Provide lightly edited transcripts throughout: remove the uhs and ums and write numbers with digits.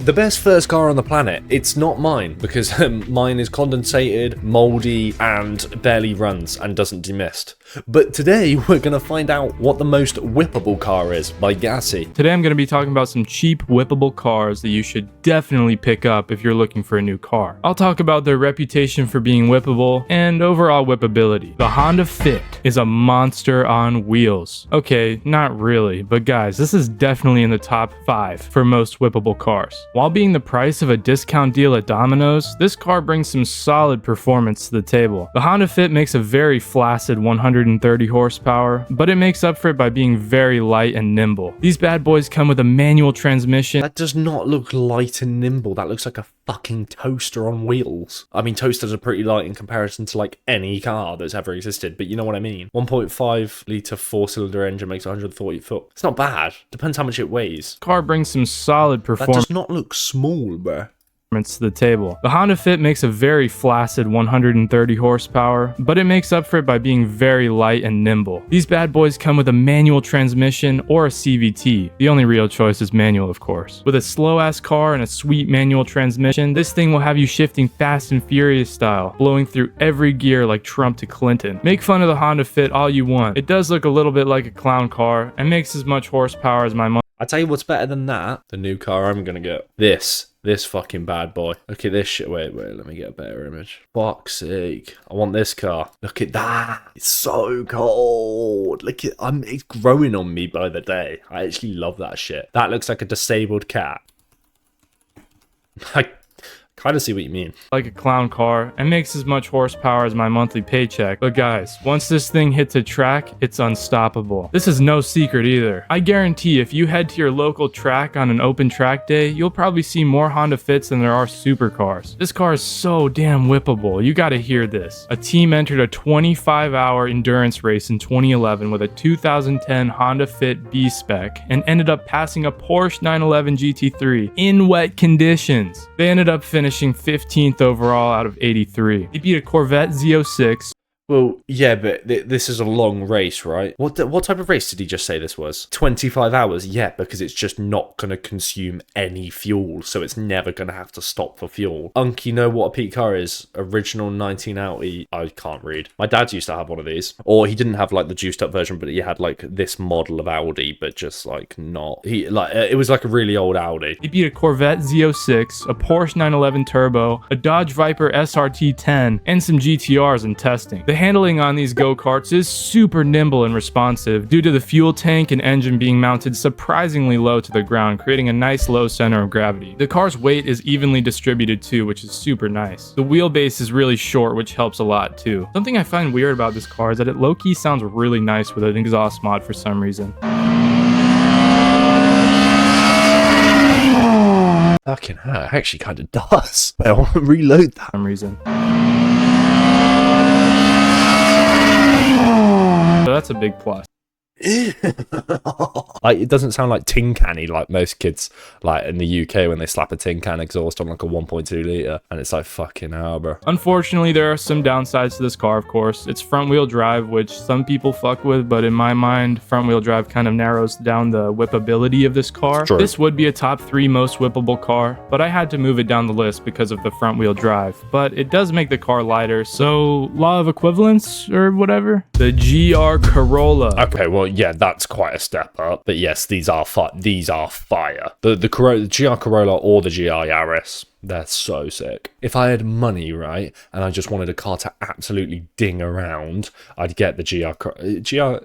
The best first car on the planet, it's not mine, because mine is condensated, moldy, and barely runs and doesn't demist. But today, we're going to find out what the most whippable car is by Gassy. Today I'm going to be talking about some cheap whippable cars that you should definitely pick up if you're looking for a new car. I'll talk about their reputation for being whippable and overall whippability. The Honda Fit is a monster on wheels. Okay, not really, but guys, this is definitely in the top 5 for most whippable cars. While being the price of a discount deal at Domino's, this car brings some solid performance to the table. The Honda Fit makes a very flaccid 130 horsepower, but it makes up for it by being very light and nimble. These bad boys come with a manual transmission. That does not look light and nimble. That looks like a fucking toaster on wheels. I mean, toasters are pretty light in comparison to like any car that's ever existed, but you know what I mean. 1.5 litre 4-cylinder engine makes 140 foot. It's not bad. Depends how much it weighs. Car brings some solid performance. That does not look small, bruh. To the table. The Honda Fit makes a very flaccid 130 horsepower, but it makes up for it by being very light and nimble. These bad boys come with a manual transmission or a CVT. The only real choice is manual, of course. With a slow-ass car and a sweet manual transmission, this thing will have you shifting fast and furious style, blowing through every gear like Trump to Clinton. Make fun of the Honda Fit all you want. It does look a little bit like a clown car and makes as much horsepower as my I tell you what's better than that. The new car I'm gonna get. This fucking bad boy. Look at this shit. Wait, let me get a better image. Fuck's sake. I want this car. Look at that. It's so cold. Look at, it's growing on me by the day. I actually love that shit. That looks like a disabled cat. I kind of see what you mean. Like a clown car and makes as much horsepower as my monthly paycheck. But guys, once this thing hits a track, it's unstoppable. This is no secret either. I guarantee if you head to your local track on an open track day, you'll probably see more Honda Fits than there are supercars. This car is so damn whippable. You gotta hear this. A team entered a 25-hour endurance race in 2011 with a 2010 Honda Fit B-Spec and ended up passing a Porsche 911 GT3 in wet conditions. They ended up finishing 15th overall out of 83. He beat a Corvette Z06. Well, yeah, but this is a long race, right? What type of race did he just say this was? 25 hours? Yeah, because it's just not going to consume any fuel, so it's never going to have to stop for fuel. You know what a peak car is? Original 19 Audi. I can't read. My dad used to have one of these. Or he didn't have like the juiced up version, but he had like this model of Audi, but just like not. It was like a really old Audi. He beat a Corvette Z06, a Porsche 911 Turbo, a Dodge Viper SRT10, and some GTRs in testing. The handling on these go-karts is super nimble and responsive due to the fuel tank and engine being mounted surprisingly low to the ground, creating a nice low center of gravity. The car's weight is evenly distributed too, which is super nice. The wheelbase is really short, which helps a lot too. Something I find weird about this car is that it low-key sounds really nice with an exhaust mod for some reason. Fucking hell, it actually kind of does. But I want to reload that. For some reason. So that's a big plus. Like, it doesn't sound like tin canny like most kids like in the UK when they slap a tin can exhaust on like a 1.2 litre and it's like fucking hell, bro. Unfortunately, there are some downsides to this car, of course. It's front wheel drive, which some people fuck with, but in my mind, front wheel drive kind of narrows down the whippability of this car. True. This would be a top 3 most whippable car, but I had to move it down the list because of the front wheel drive. But it does make the car lighter, so law of equivalence or whatever. The GR Corolla. Okay, well, yeah, that's quite a step up. But yes, these are fire. The GR Corolla or the GR Yaris. They're so sick. If I had money, right, and I just wanted a car to absolutely ding around, I'd get the GR.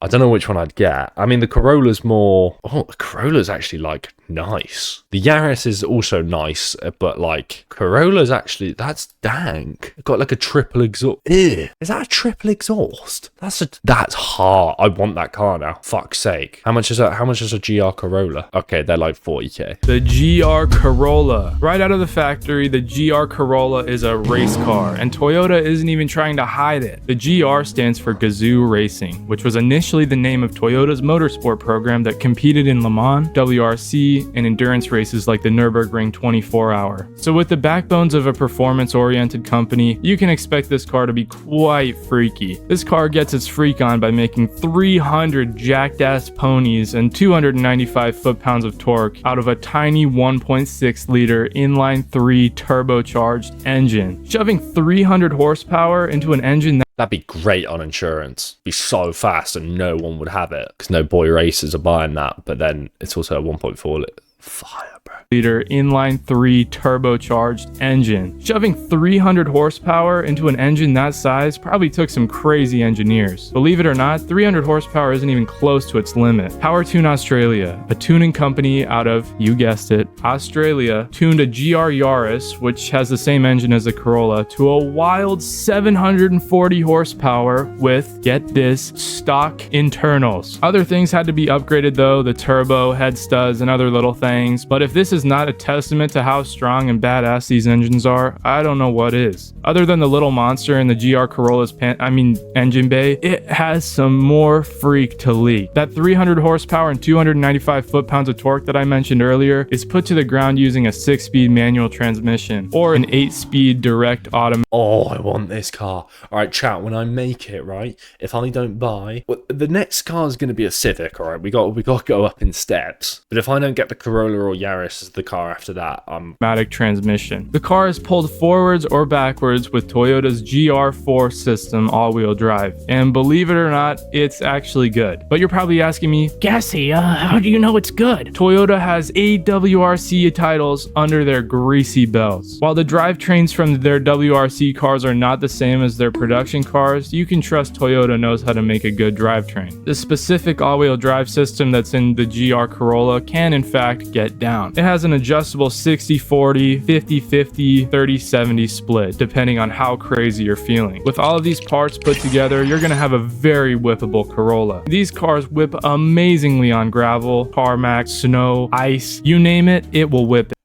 I don't know which one I'd get. I mean, the Corolla's more... Oh, the Corolla's actually, like, nice. The Yaris is also nice, but, like, Corolla's actually... That's dank. It's got, like, a triple exhaust. Ew. Is that a triple exhaust? That's hard. I want that car now. Fuck's sake. How much is a GR Corolla? Okay, they're, like, 40k. The GR Corolla. Right out of the factory, the GR Corolla is a race car, and Toyota isn't even trying to hide it. The GR stands for Gazoo Racing, which was initially the name of Toyota's motorsport program that competed in Le Mans, WRC, rally and endurance races like the Nürburgring 24-hour. So with the backbones of a performance-oriented company, you can expect this car to be quite freaky. This car gets its freak on by making 300 jacked-ass ponies and 295 foot-pounds of torque out of a tiny 1.6-liter inline-3 turbocharged engine, shoving 300 horsepower into an engine That'd be great on insurance. Be so fast and no one would have it because no boy racers are buying that. But then it's also a 1.4 liter. Fire, bro. liter inline-3 turbocharged engine. Shoving 300 horsepower into an engine that size probably took some crazy engineers. Believe it or not, 300 horsepower isn't even close to its limit. PowerTune Australia, a tuning company out of, you guessed it, Australia, tuned a GR Yaris, which has the same engine as the Corolla, to a wild 740 horsepower with, get this, stock internals. Other things had to be upgraded though, the turbo, head studs, and other little things, but if this is not a testament to how strong and badass these engines are, I don't know what is. Other than the little monster in the GR Corolla's engine bay, it has some more freak to leak. That 300 horsepower and 295 foot-pounds of torque that I mentioned earlier is put to the ground using a 6-speed manual transmission or an 8-speed direct automatic. Oh, I want this car. All right, chat, when I make it, right, if I don't buy, well, the next car is going to be a Civic, all right? We got to go up in steps. But if I don't get the Corolla or Yaris as the car after that, automatic transmission. The car is pulled forwards or backwards with Toyota's GR4 system all-wheel drive. And believe it or not, it's actually good. But you're probably asking me, Gassy, how do you know it's good? Toyota has 8 WRC titles under their greasy belts. While the drivetrains from their WRC cars are not the same as their production cars, you can trust Toyota knows how to make a good drivetrain. The specific all-wheel drive system that's in the GR Corolla can in fact get down. It has an adjustable 60-40, 50-50, 30-70 split, depending on how crazy you're feeling. With all of these parts put together, you're gonna have a very whippable Corolla. These cars whip amazingly on gravel, tarmac, snow, ice, you name it, it will whip it.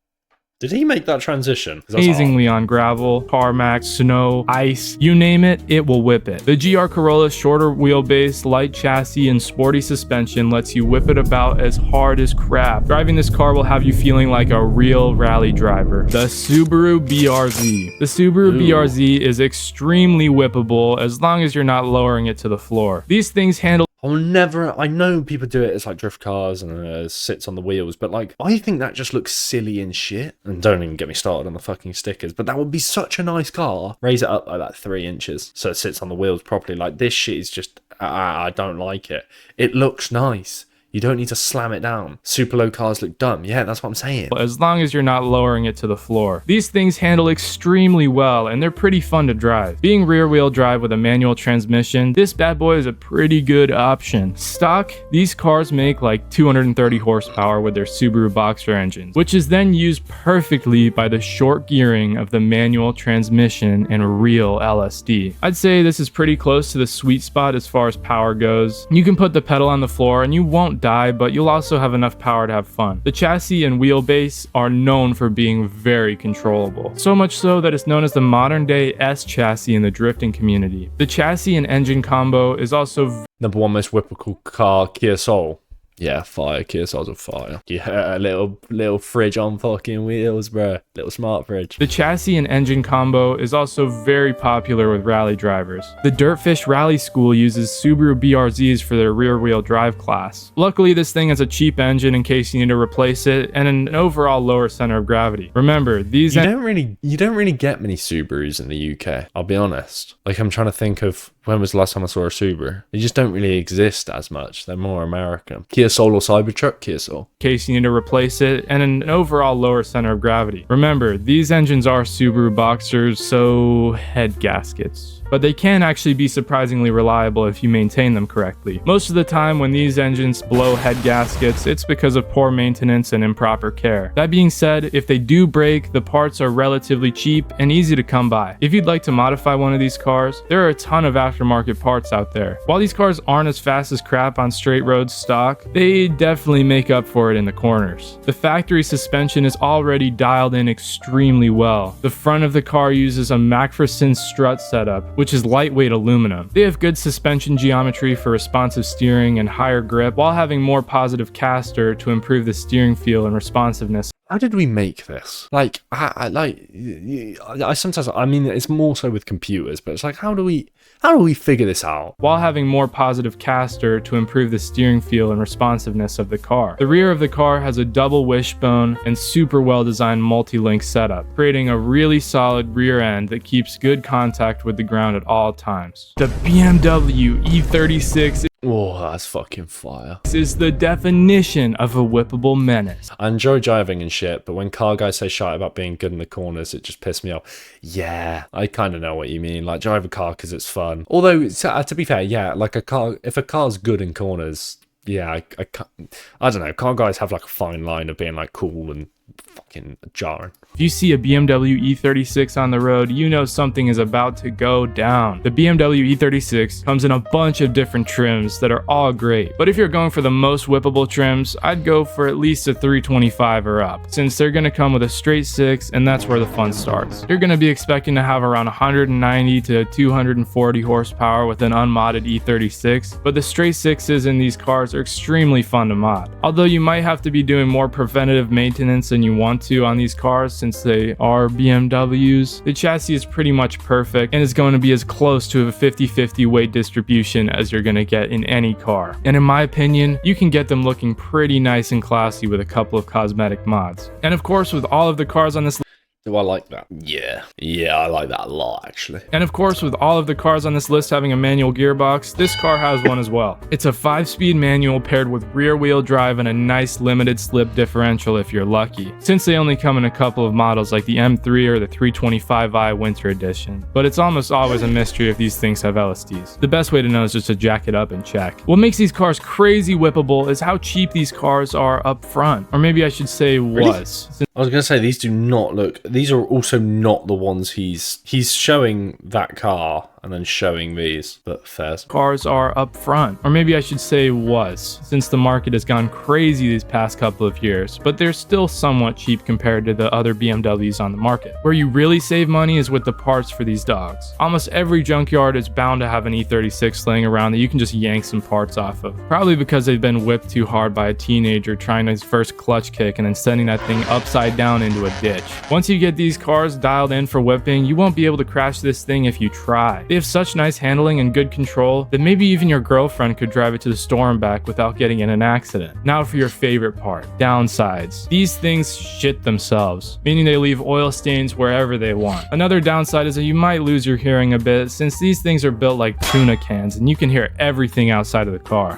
Did he make that transition? Amazingly on gravel, tarmac, snow, ice, you name it, it will whip it. The GR Corolla's shorter wheelbase, light chassis, and sporty suspension lets you whip it about as hard as crap. Driving this car will have you feeling like a real rally driver. The Subaru BRZ. The Subaru BRZ is extremely whippable as long as you're not lowering it to the floor. These things handle I know people do it as like drift cars and it sits on the wheels, but like, I think that just looks silly and shit. And don't even get me started on the fucking stickers, but that would be such a nice car. Raise it up by like 3 inches so it sits on the wheels properly. Like, this shit is just, I don't like it. It looks nice. You don't need to slam it down. Super low cars look dumb. Yeah, that's what I'm saying. As long as you're not lowering it to the floor. These things handle extremely well and they're pretty fun to drive. Being rear wheel drive with a manual transmission, this bad boy is a pretty good option. Stock, these cars make like 230 horsepower with their Subaru Boxer engines, which is then used perfectly by the short gearing of the manual transmission and real LSD. I'd say this is pretty close to the sweet spot as far as power goes. You can put the pedal on the floor and you won't die, but you'll also have enough power to have fun. The chassis and wheelbase are known for being very controllable. So much so that it's known as the modern day S chassis in the drifting community. The chassis and engine combo is also number one most whippable car, Kia Soul. Yeah, fire. Kia Souls are fire. Yeah, a little fridge on fucking wheels, bro. Little smart fridge. The chassis and engine combo is also very popular with rally drivers. The Dirtfish Rally School uses Subaru BRZs for their rear-wheel drive class. Luckily, this thing has a cheap engine in case you need to replace it, and an overall lower center of gravity. Remember, these you don't really get many Subarus in the UK. I'll be honest. Like, I'm trying to think of when was the last time I saw a Subaru. They just don't really exist as much. They're more American. Kia Soul or Cybertruck? Kia Soul. In case you need to replace it, and an overall lower center of gravity. Remember, these engines are Subaru Boxers, so head gaskets. But they can actually be surprisingly reliable if you maintain them correctly. Most of the time when these engines blow head gaskets, it's because of poor maintenance and improper care. That being said, if they do break, the parts are relatively cheap and easy to come by. If you'd like to modify one of these cars, there are a ton of aftermarket parts out there. While these cars aren't as fast as crap on straight roads stock, they definitely make up for it in the corners. The factory suspension is already dialed in extremely well. The front of the car uses a McPherson strut setup, which is lightweight aluminum. They have good suspension geometry for responsive steering and higher grip, while having more positive caster to improve the steering feel and responsiveness. How did we make this? Like, I sometimes, I mean, it's more so with computers, but it's like, how do we figure this out? While having more positive caster to improve the steering feel and responsiveness of the car. The rear of the car has a double wishbone and super well designed multi-link setup, creating a really solid rear end that keeps good contact with the ground at all times. The BMW E36 Oh, that's fucking fire. is the definition of a whippable menace. I enjoy driving and shit, but when car guys say shit about being good in the corners, it just pisses me off. Yeah, I kind of know what you mean. Like, drive a car because it's fun. Although, to be fair, yeah, like a car, if a car's good in corners, yeah, I don't know. Car guys have like a fine line of being like cool and fucking jarring. If you see a BMW E36 on the road, you know something is about to go down. The BMW E36 comes in a bunch of different trims that are all great, but if you're going for the most whippable trims, I'd go for at least a 325 or up, since they're going to come with a straight six, and that's where the fun starts. You're going to be expecting to have around 190 to 240 horsepower with an unmodded E36, but the straight sixes in these cars are extremely fun to mod. Although you might have to be doing more preventative maintenance than you want to on these cars since they are BMWs, the chassis is pretty much perfect and is going to be as close to a 50-50 weight distribution as you're going to get in any car. And in my opinion, you can get them looking pretty nice and classy with a couple of cosmetic mods. And of course, with all of the cars on this Do I like that? Yeah, I like that a lot, actually. And of course, with all of the cars on this list having a manual gearbox, this car has one as well. It's a 5-speed manual paired with rear-wheel drive and a nice limited slip differential if you're lucky, since they only come in a couple of models like the M3 or the 325i Winter Edition. But it's almost always a mystery if these things have LSDs. The best way to know is just to jack it up and check. What makes these cars crazy whippable is how cheap these cars are up front. Or maybe I should say was. Really? I was going to say, these do not look... These are also not the ones he's showing that car and then showing these, but fairs. Cars are up front, or maybe I should say was, since the market has gone crazy these past couple of years, but they're still somewhat cheap compared to the other BMWs on the market. Where you really save money is with the parts for these dogs. Almost every junkyard is bound to have an E36 laying around that you can just yank some parts off of, probably because they've been whipped too hard by a teenager trying his first clutch kick and then sending that thing upside down into a ditch. Once you get these cars dialed in for whipping, you won't be able to crash this thing if you try. They have such nice handling and good control that maybe even your girlfriend could drive it to the store and back without getting in an accident. Now for your favorite part, downsides. These things shit themselves, meaning they leave oil stains wherever they want. Another downside is that you might lose your hearing a bit since these things are built like tuna cans and you can hear everything outside of the car.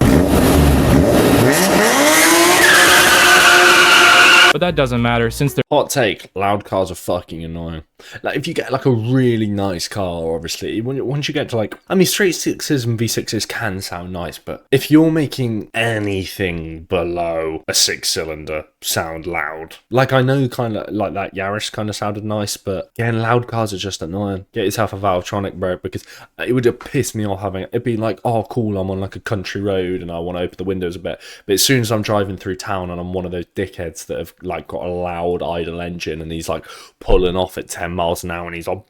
But that doesn't matter since they're... Hot take, loud cars are fucking annoying. Like, if you get like a really nice car, obviously, once you get to like, I mean, straight sixes and V6s can sound nice, but if you're making anything below a 6-cylinder sound loud, like I know kind of like that Yaris kind of sounded nice, but yeah, loud cars are just annoying. Get yourself a Valvetronic, bro, because it would piss me off having it'd be like, oh cool, I'm on like a country road and I want to open the windows a bit, but as soon as I'm driving through town and I'm one of those dickheads that have like got a loud idle engine and he's like pulling off at 10 miles an hour and he's like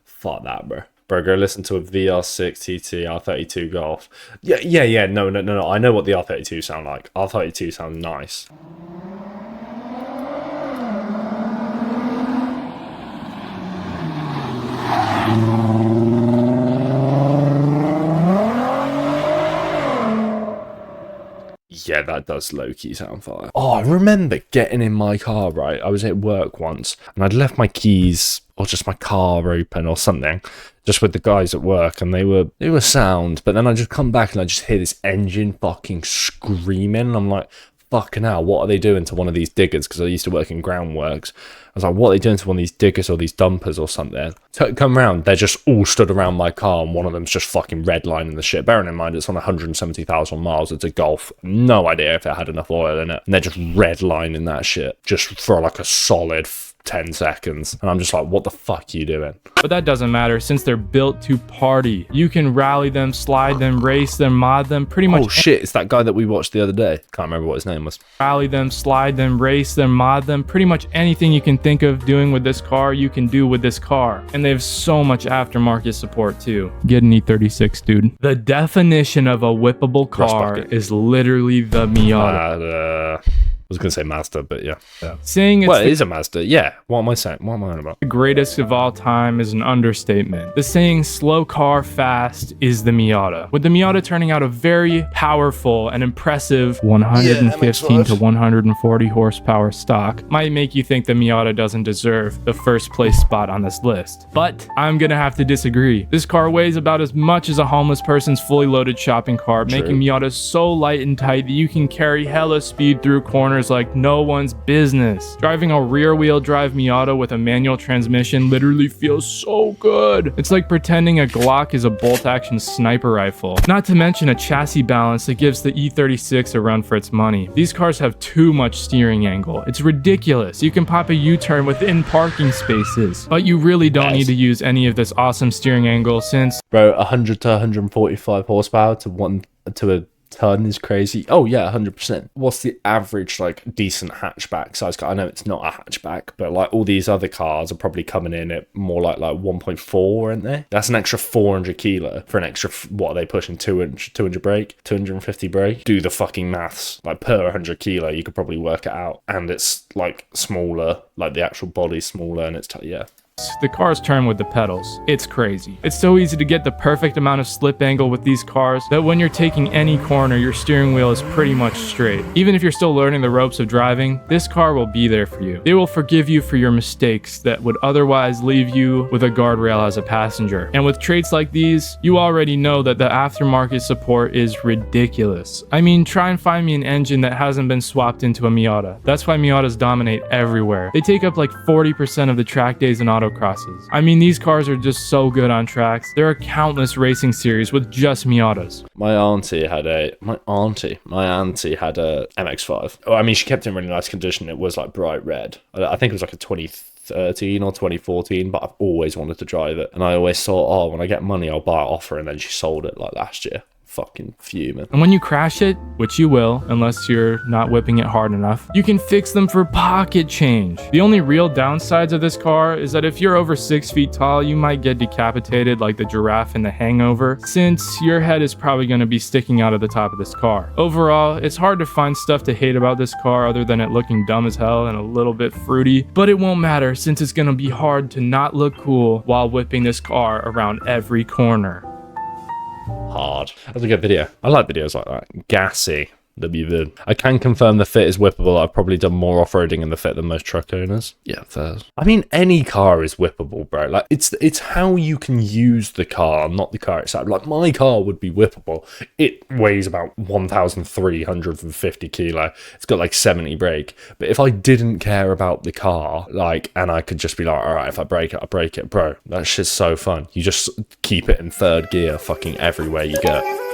fuck that, bro, go listen to a VR6 TT R32 Golf. Yeah, no, I know what the R32 sound like. R32 sounds nice. Yeah, that does low-key sound fire. Oh, I remember getting in my car, right? I was at work once, and I'd left my keys, or just my car open or something, just with the guys at work, and they were sound, but then I just come back and I just hear this engine fucking screaming, and I'm like, fucking hell, what are they doing to one of these diggers? Because I used to work in groundworks. I was like, what are they doing to one of these diggers or these dumpers or something? Come round, they're just all stood around my car, and one of them's just fucking redlining the shit. Bearing in mind, it's on 170,000 miles, it's a Golf. No idea if it had enough oil in it. And they're just redlining that shit, just for like a solid 10 seconds. And I'm just like, what the fuck are you doing? But that doesn't matter since they're built to party. You can rally them, slide them, race them, mod them, pretty much. Oh shit, it's that guy that we watched the other day. Can't remember what his name was. Rally them, slide them, race them, mod them, pretty much anything you can think of doing with this car, you can do with this car. And they have so much aftermarket support too. Get an E36, dude. The definition of a whippable car is literally the Miata. I was going to say Mazda, but yeah. Saying it's well, it is a Mazda. Yeah. What am I saying? What am I on about? the greatest of all time is an understatement. The saying slow car fast is the Miata. With the Miata turning out a very powerful and impressive 115 to 140 horsepower stock might make you think the Miata doesn't deserve the first place spot on this list. But I'm gonna have to disagree. This car weighs about as much as a homeless person's fully loaded shopping cart, making Miata so light and tight that you can carry hella speed through corners like no one's business. Driving a rear-wheel drive Miata with a manual transmission literally feels so good. It's like pretending a Glock is a bolt-action sniper rifle. Not to mention a chassis balance that gives the E36 a run for its money. These cars have too much steering angle. It's ridiculous. You can pop a U-turn within parking spaces, but you really don't need to use any of this awesome steering angle since... Bro, 100 to 145 horsepower to a ton is crazy. Oh yeah, 100%. What's the average like decent hatchback size car? I know it's not a hatchback, but like all these other cars are probably coming in at more like 1.4, aren't they? That's an extra 400 kilo for an extra, what are they pushing, 200 brake, 250 brake? Do the fucking maths. Like per 100 kilo, you could probably work it out. And it's like smaller, like the actual body's smaller, and it's, yeah. The cars turn with the pedals. It's crazy. It's so easy to get the perfect amount of slip angle with these cars that when you're taking any corner, your steering wheel is pretty much straight. Even if you're still learning the ropes of driving, this car will be there for you. They will forgive you for your mistakes that would otherwise leave you with a guardrail as a passenger. And with traits like these, you already know that the aftermarket support is ridiculous. I mean, try and find me an engine that hasn't been swapped into a Miata. That's why Miatas dominate everywhere. They take up like 40% of the track days in auto crosses. I mean, these cars are just so good on tracks. There are countless racing series with just Miatas. My auntie had a MX-5. Oh, I mean, she kept it in really nice condition. It was like bright red. I think it was like a 2013 or 2014, but I've always wanted to drive it. And I always thought, oh, when I get money, I'll buy it off her. And then she sold it like last year. Fucking fuming. And when you crash it, which you will, unless you're not whipping it hard enough, you can fix them for pocket change. The only real downsides of this car is that if you're over 6 feet tall, you might get decapitated like the giraffe in The Hangover, since your head is probably going to be sticking out of the top of this car. Overall, it's hard to find stuff to hate about this car other than it looking dumb as hell and a little bit fruity, but it won't matter since it's going to be hard to not look cool while whipping this car around every corner. Hard. That's a good video. I like videos like that. Gassy. WV. I can confirm the fit is whippable. I've probably done more off-roading in the fit than most truck owners. Yeah, fair. I mean, any car is whippable, bro. Like, it's how you can use the car, not the car itself. Like, my car would be whippable. It weighs about 1,350 kilo. It's got like 70 brake. But if I didn't care about the car, like, and I could just be like, all right, if I break it, I break it, bro. That shit's so fun. You just keep it in third gear fucking everywhere you go.